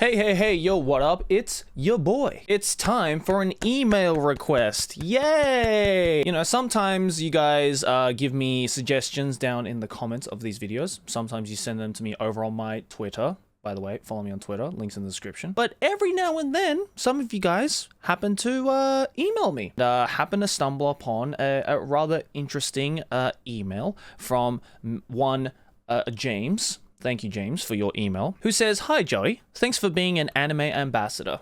Hey, yo, what up? It's your boy. It's time for an email request. Yay! You know, sometimes you guys give me suggestions down in the comments of these videos. Sometimes you send them to me over on my Twitter. By the way, follow me on Twitter, links in the description. But every now and then, some of you guys happen to email me. Happen to stumble upon a rather interesting email from one James. Thank you, James, for your email, who says, "Hi, Joey. Thanks for being an anime ambassador."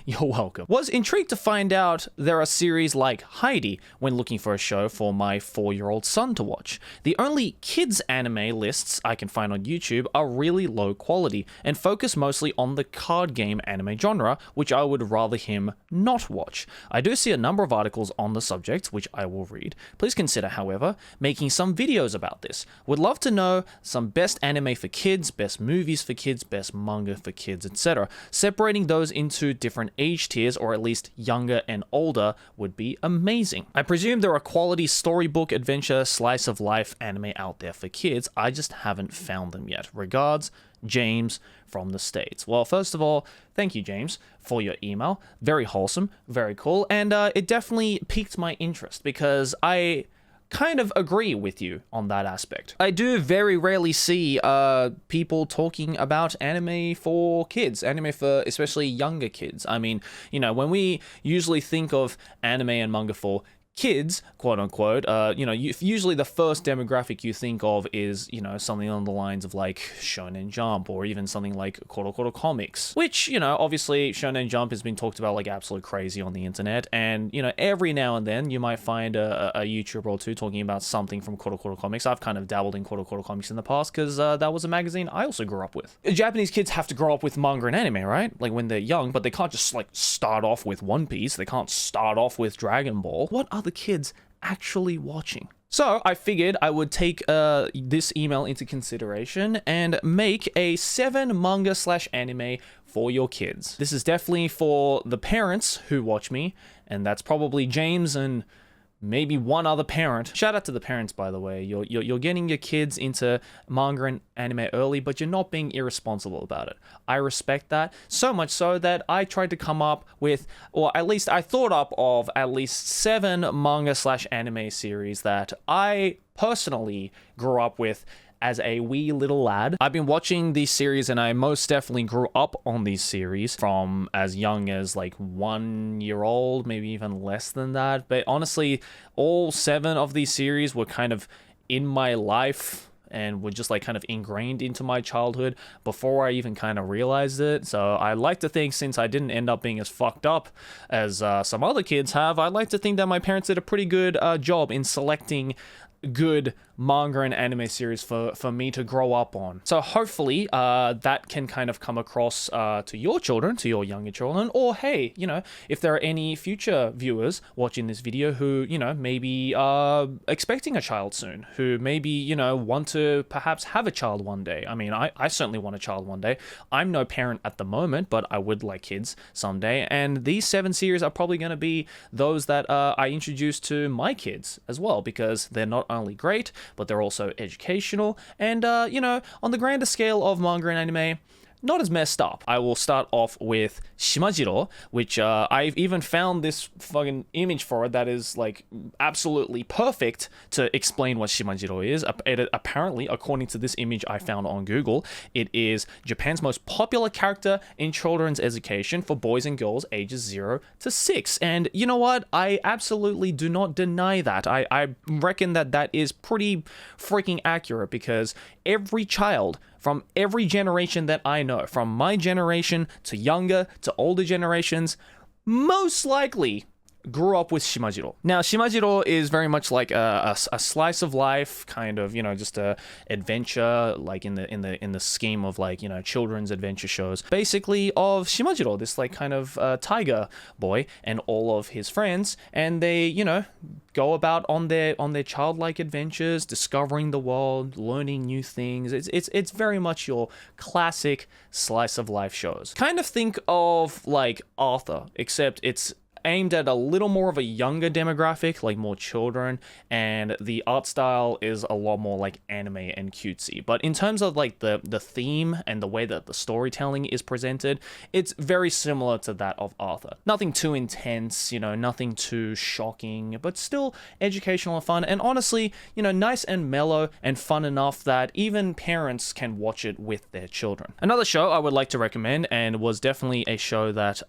You're welcome. Was intrigued to find out there are series like Heidi when looking for a show for my 4-year-old son to watch. The only kids anime lists I can find on YouTube are really low quality and focus mostly on the card game anime genre, which I would rather him not watch. I do see a number of articles on the subject, which I will read. Please consider, however, making some videos about this. Would love to know some best anime for kids, best movies for kids, best manga for kids, etc. Separating those into different age tiers, or at least younger and older, would be amazing. I presume there are quality storybook, adventure, slice of life anime out there for kids. I just haven't found them yet. Regards, James from the States. Well, first of all, thank you, James, for your email. Very wholesome, very cool, and it definitely piqued my interest because I kind of agree with you on that aspect. I do very rarely see people talking about anime for kids, anime for especially younger kids. I mean, you know, when we usually think of anime and manga for kids, quote unquote, usually the first demographic you think of is, you know, something on the lines of like Shonen Jump or even something like Koro Comics, which, you know, obviously Shonen Jump has been talked about like absolute crazy on the internet. And, you know, every now and then you might find a YouTuber or two talking about something from Koro Comics. I've kind of dabbled in Koro Comics in the past because that was a magazine I also grew up with. Japanese kids have to grow up with manga and anime, right? Like when they're young, but they can't just like start off with One Piece. They can't start off with Dragon Ball. What are the kids actually watching? So I figured I would take this email into consideration and make a 7 manga/anime for your kids. This is definitely for the parents who watch me, and that's probably James and maybe one other parent. Shout out to the parents, by the way. You're getting your kids into manga and anime early, but you're not being irresponsible about it. I respect that, so much so that I tried to come up with, or at least I thought up of at least 7 manga/anime series that I personally grew up with as a wee little lad. I've been watching these series and I most definitely grew up on these series from as young as like 1 year old, maybe even less than that. But honestly, all 7 of these series were kind of in my life and were just like kind of ingrained into my childhood before I even kind of realized it. So I like to think, since I didn't end up being as fucked up as some other kids have, I like to think that my parents did a pretty good job in selecting good manga and anime series for me to grow up on. So hopefully that can kind of come across to your children, to your younger children, or hey, you know, if there are any future viewers watching this video who, you know, maybe expecting a child soon, who maybe, you know, want to perhaps have a child one day. I mean, I certainly want a child one day. I'm no parent at the moment, but I would like kids someday, and these 7 series are probably going to be those that I introduce to my kids as well, because they're not only great, but they're also educational, and you know, on the grander scale of manga and anime, not as messed up. I will start off with Shimajiro, which I've even found this fucking image for it that is like absolutely perfect to explain what Shimajiro is. Apparently, according to this image I found on Google, it is Japan's most popular character in children's education for boys and girls ages 0 to 6. And you know what? I absolutely do not deny that. I reckon that that is pretty freaking accurate, because every child from every generation that I know, from my generation to younger to older generations, most likely grew up with Shimajiro. Now, Shimajiro is very much like a slice of life, kind of, you know, just a adventure, like in the scheme of like, you know, children's adventure shows, basically, of Shimajiro, this like kind of tiger boy and all of his friends, and they, you know, go about on their childlike adventures, discovering the world, learning new things. It's very much your classic slice of life shows. Kind of think of like Arthur, except it's aimed at a little more of a younger demographic, like more children, and the art style is a lot more like anime and cutesy. But in terms of like the theme and the way that the storytelling is presented, it's very similar to that of Arthur. Nothing too intense, you know, nothing too shocking, but still educational and fun, and honestly, you know, nice and mellow and fun enough that even parents can watch it with their children. Another show I would like to recommend, and was definitely a show that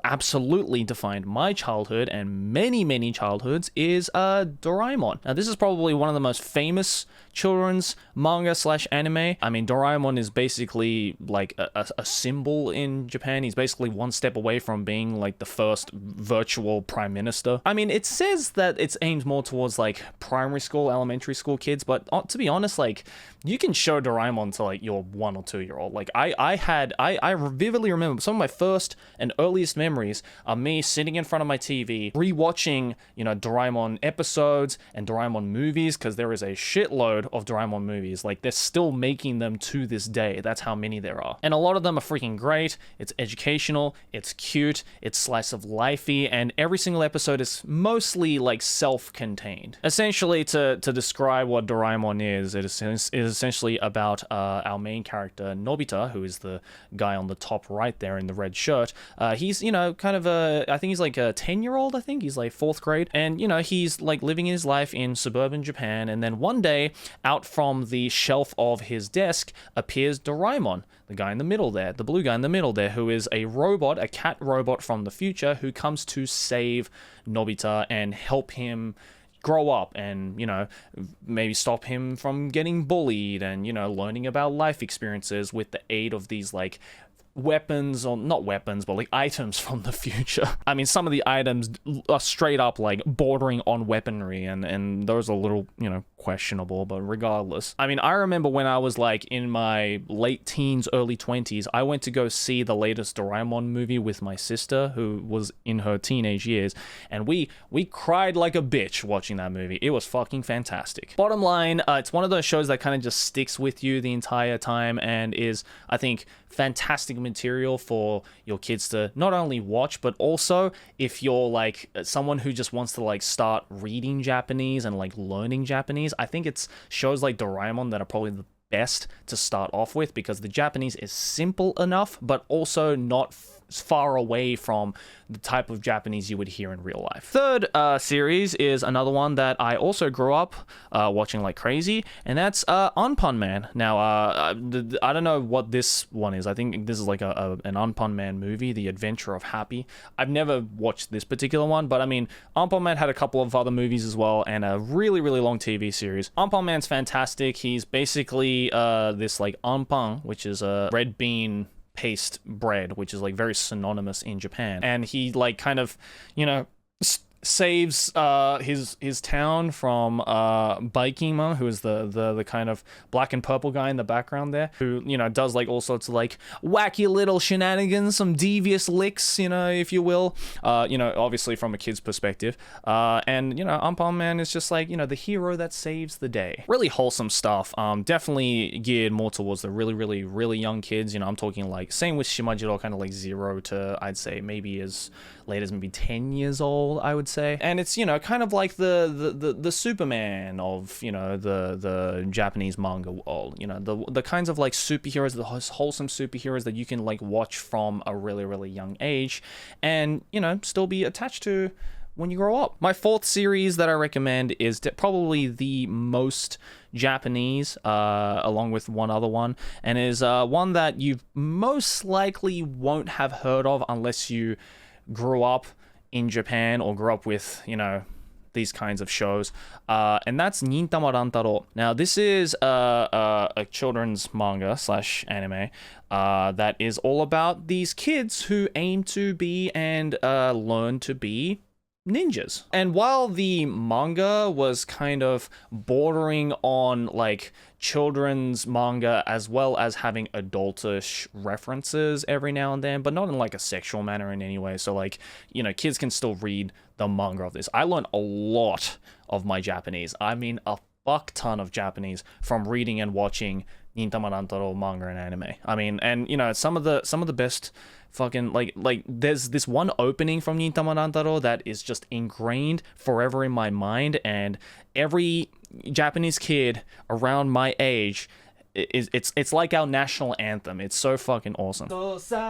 absolutely defined my childhood and many childhoods, is Doraemon. Now, this is probably one of the most famous children's manga slash anime. I mean, Doraemon is basically like a symbol in Japan. He's basically one step away from being like the first virtual prime minister. I mean, it says that it's aimed more towards like primary school, elementary school kids, but to be honest, like, you can show Doraemon to like your 1 or 2 year old. Like I vividly remember some of my first and earliest memories are me sitting in front of my TV, rewatching, you know, Doraemon episodes and Doraemon movies, because there is a shitload of Doraemon movies. Like, they're still making them to this day. That's how many there are. And a lot of them are freaking great. It's educational, it's cute, it's slice of lifey, and every single episode is mostly like self-contained. Essentially, to describe what Doraemon is, it is essentially about our main character, Nobita, who is the guy on the top right there in the red shirt. He's, you know, kind of I think he's like a 10-year-old, I think. He's like 4th grade. And, you know, he's like living his life in suburban Japan. And then one day, out from the shelf of his desk appears Doraemon, the guy in the middle there, the blue guy in the middle there, who is a robot, a cat robot from the future, who comes to save Nobita and help him grow up and, you know, maybe stop him from getting bullied and, you know, learning about life experiences with the aid of these like weapons, or not weapons, but like items from the future. I mean, some of the items are straight up like bordering on weaponry, and those are a little, you know, questionable, but regardless. I mean, I remember when I was like in my late teens, early 20s, I went to go see the latest Doraemon movie with my sister, who was in her teenage years, and we cried like a bitch watching that movie. It was fucking fantastic. Bottom line, it's one of those shows that kind of just sticks with you the entire time, and is, I think, fantastic material for your kids to not only watch, but also if you're like someone who just wants to like start reading Japanese and like learning Japanese, I think it's shows like Doraemon that are probably the best to start off with, because the Japanese is simple enough, but also not far away from the type of Japanese you would hear in real life. Third series is another one that I also grew up watching like crazy, and that's Anpanman. Now, I don't know what this one is. I think this is like an Anpanman movie, The Adventure of Happy. I've never watched this particular one, but I mean, Anpanman had a couple of other movies as well, and a really long TV series. Anpanman's fantastic. He's basically this like anpan, which is a red bean paste bread, which is like very synonymous in Japan, and he like kind of, you know, saves his town from Baikima, who is the kind of black and purple guy in the background there, who, you know, does like all sorts of like wacky little shenanigans, some devious licks, you know, if you will, you know, obviously from a kid's perspective, and, you know, Anpanman is just like, you know, the hero that saves the day. Really wholesome stuff, definitely geared more towards the really young kids. You know, I'm talking like, same with Shimajiro, kind of like 0 to, I'd say, maybe as late as maybe 10 years old, I would say. And it's, you know, kind of like the Superman of, you know, the Japanese manga world, you know, the kinds of like superheroes, the wholesome superheroes that you can like watch from a really young age, and, you know, still be attached to when you grow up. My fourth series that I recommend is probably the most Japanese, along with one other one, and is one that you most likely won't have heard of unless you grew up in Japan or grew up with, you know, these kinds of shows, and that's Nintama Rantaro. Now, this is a children's manga slash anime that is all about these kids who aim to be and learn to be ninjas. And while the manga was kind of bordering on like children's manga as well as having adultish references every now and then, but not in like a sexual manner in any way, so like, you know, kids can still read the manga of this. I learned a lot of my Japanese, I mean a fuck ton of Japanese, from reading and watching Nintama Rantaro manga and anime. I mean, and you know, some of the best fucking like there's this one opening from Nintama Rantaro that is just ingrained forever in my mind, and every Japanese kid around my age it's like our national anthem. It's so fucking awesome. I sing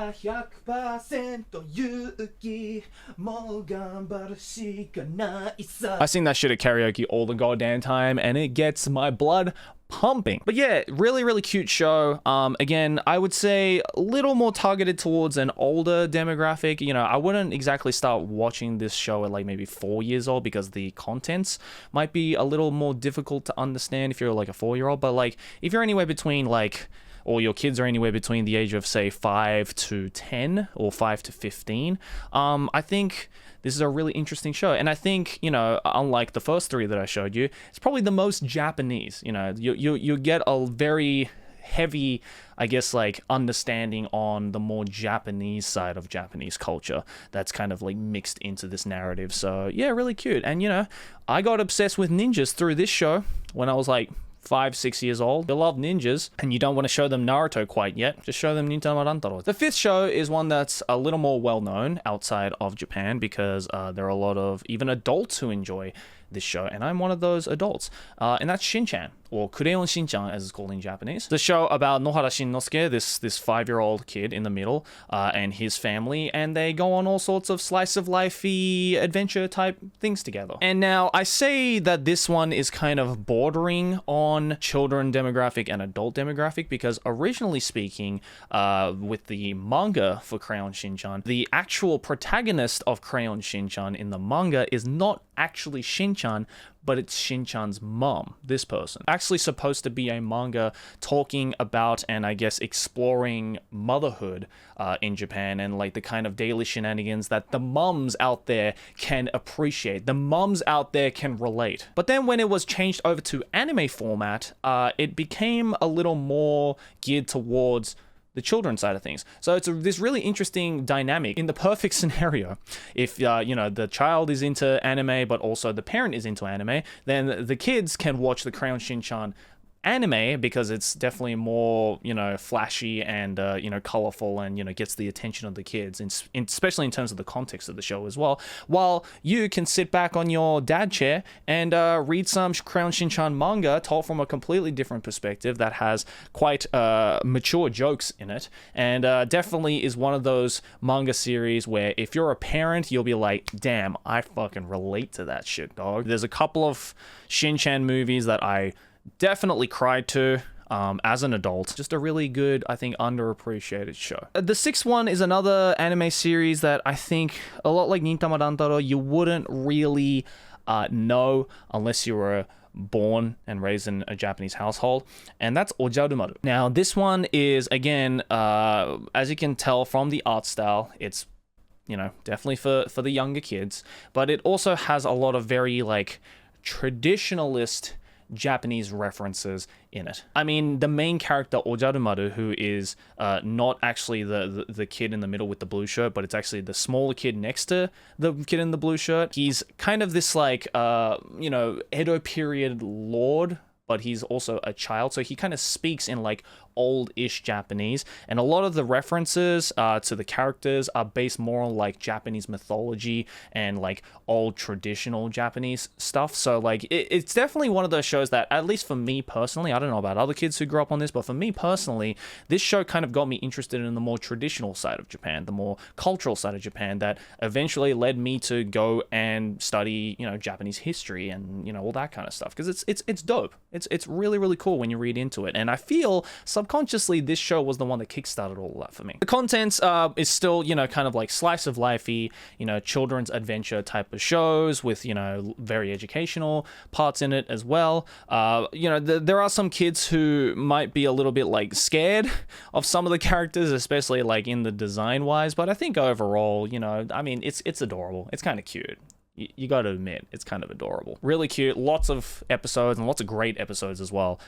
that shit at karaoke all the goddamn time, and it gets my blood pumping. But yeah, really cute show. Again, I would say a little more targeted towards an older demographic. You know, I wouldn't exactly start watching this show at like maybe 4 years old, because the contents might be a little more difficult to understand if you're like a 4-year-old. But like if you're anywhere between like, or your kids are anywhere between the age of say 5 to 10 or 5 to 15, I think this is a really interesting show. And I think, you know, unlike the first 3 that I showed you, it's probably the most Japanese. You know, you get a very heavy, I guess, like understanding on the more Japanese side of Japanese culture that's kind of like mixed into this narrative. So yeah, really cute. And you know, I got obsessed with ninjas through this show when I was like 5-6 years old. You love ninjas and you don't want to show them Naruto quite yet, just show them Nintama Rantaro. The 5th show is one that's a little more well known outside of Japan, because there are a lot of even adults who enjoy this show, and I'm one of those adults, and that's Shin-chan, or Kureon Shin-chan as it's called in Japanese. The show about Nohara Shinnosuke, this 5-year-old kid in the middle, and his family, and they go on all sorts of slice of lifey adventure type things together. And now I say that this one is kind of bordering on children demographic and adult demographic, because originally speaking, with the manga for Crayon Shin-chan, the actual protagonist of Crayon Shin-chan in the manga is not actually Shin-chan, but it's Shin-chan's mom, this person. Actually supposed to be a manga talking about, and I guess exploring motherhood in Japan, and like the kind of daily shenanigans that the mums out there can appreciate, the mums out there can relate. But then when it was changed over to anime format, it became a little more geared towards the children's side of things. So it's this really interesting dynamic. In the perfect scenario, if you know, the child is into anime but also the parent is into anime, then the kids can watch the Crayon Shin-chan anime, because it's definitely more, you know, flashy and you know, colorful, and you know, gets the attention of the kids, especially in terms of the context of the show as well, while you can sit back on your dad chair and read some Crayon Shin-chan manga told from a completely different perspective that has quite mature jokes in it, and definitely is one of those manga series where if you're a parent, you'll be like, damn, I fucking relate to that shit, dog. There's a couple of Shin-chan movies that I definitely cried to as an adult. Just a really good, I think, underappreciated show. The 6th one is another anime series that I think, a lot like Nintama Rantaro, you wouldn't really know unless you were born and raised in a Japanese household, and that's Ojarumaru. Now, this one is, again, as you can tell from the art style, it's, you know, definitely for the younger kids, but it also has a lot of very, like, traditionalist Japanese references in it. I mean, the main character, Ojarumaru, who is not actually the kid in the middle with the blue shirt, but it's actually the smaller kid next to the kid in the blue shirt. He's kind of this, like, you know, Edo period lord, but he's also a child, so he kind of speaks in like old-ish Japanese, and a lot of the references to the characters are based more on like Japanese mythology and like old traditional Japanese stuff. So like it's definitely one of those shows that, at least for me personally, I don't know about other kids who grew up on this, but for me personally, this show kind of got me interested in the more traditional side of Japan, the more cultural side of Japan, that eventually led me to go and study, you know, Japanese history and, you know, all that kind of stuff, because it's dope. It's really, really cool when you read into it, and I feel subconsciously this show was the one that kickstarted all of that for me. The content is still, you know, kind of like slice of lifey, you know, children's adventure type of shows with, you know, very educational parts in it as well. You know, there are some kids who might be a little bit like scared of some of the characters, especially like in the design wise, but I think overall, you know, I mean, it's adorable. It's kind of cute. you got to admit, it's kind of adorable. Really cute. Lots of episodes and lots of great episodes as well,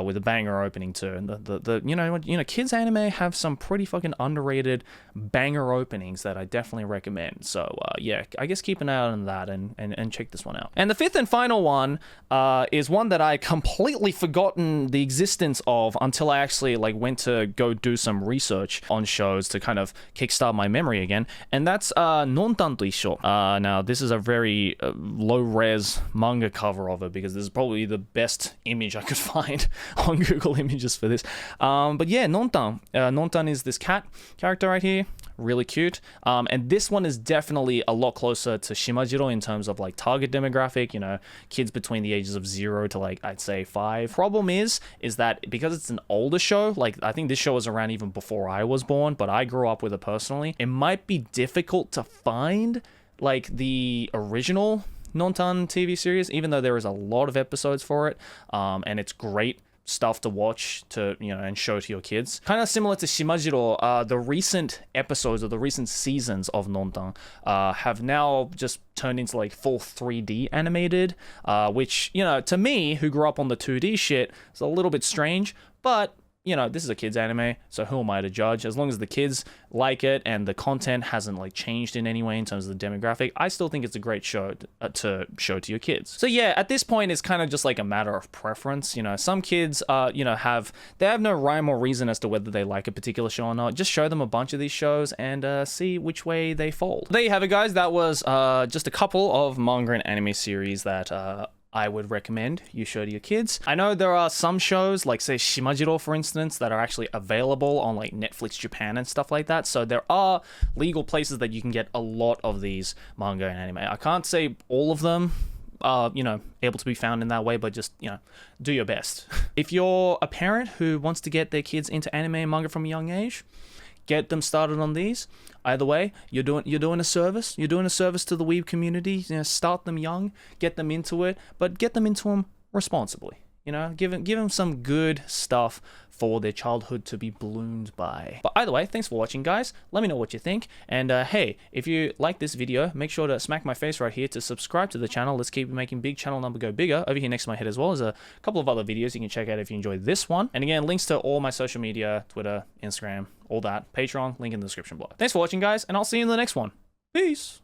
with a banger opening too. And the kids anime have some pretty fucking underrated banger openings that I definitely recommend. So yeah, I guess keep an eye out on that and check this one out. And the fifth and final one is one that I completely forgotten the existence of until I actually like went to go do some research on shows to kind of kickstart my memory again. And that's Nontan to Isho. Now this is a very low-res manga cover of it because this is probably the best image I could find on Google Images for this. But yeah, Nontan. Nontan is this cat character right here. Really cute. And this one is definitely a lot closer to Shimajiro in terms of like target demographic, you know, kids between the ages of 0 to like, I'd say 5. Problem is that because it's an older show, like I think this show was around even before I was born, but I grew up with it personally. It might be difficult to find like the original Nontan TV series, even though there is a lot of episodes for it, and it's great stuff to watch to, you know, and show to your kids. Kind of similar to Shimajiro, the recent episodes or the recent seasons of Nontan have now just turned into like full 3D animated, which, you know, to me, who grew up on the 2D shit, is a little bit strange, but you know, this is a kids anime, so who am I to judge? As long as the kids like it and the content hasn't like changed in any way in terms of the demographic, I still think it's a great show to show to your kids. So yeah, at this point, it's kind of just like a matter of preference. You know, some kids, you know, have no rhyme or reason as to whether they like a particular show or not. Just show them a bunch of these shows and see which way they fold. There you have it, guys. That was just a couple of manga and anime series that I would recommend you show to your kids. I know there are some shows, like say Shimajiro for instance, that are actually available on like Netflix Japan and stuff like that. So there are legal places that you can get a lot of these manga and anime. I can't say all of them are, you know, able to be found in that way, but just, you know, do your best. If you're a parent who wants to get their kids into anime and manga from a young age, get them started on these. Either way, you're doing a service. You're doing a service to the weeb community. You know, start them young, get them into it, but get them into them responsibly. You know, give them some good stuff for their childhood to be bloomed by. But either way, thanks for watching, guys. Let me know what you think. And hey, if you like this video, make sure to smack my face right here to subscribe to the channel. Let's keep making big channel number go bigger. Over here next to my head as well as a couple of other videos you can check out if you enjoyed this one. And again, links to all my social media, Twitter, Instagram, all that, Patreon, link in the description below. Thanks for watching, guys, and I'll see you in the next one. Peace.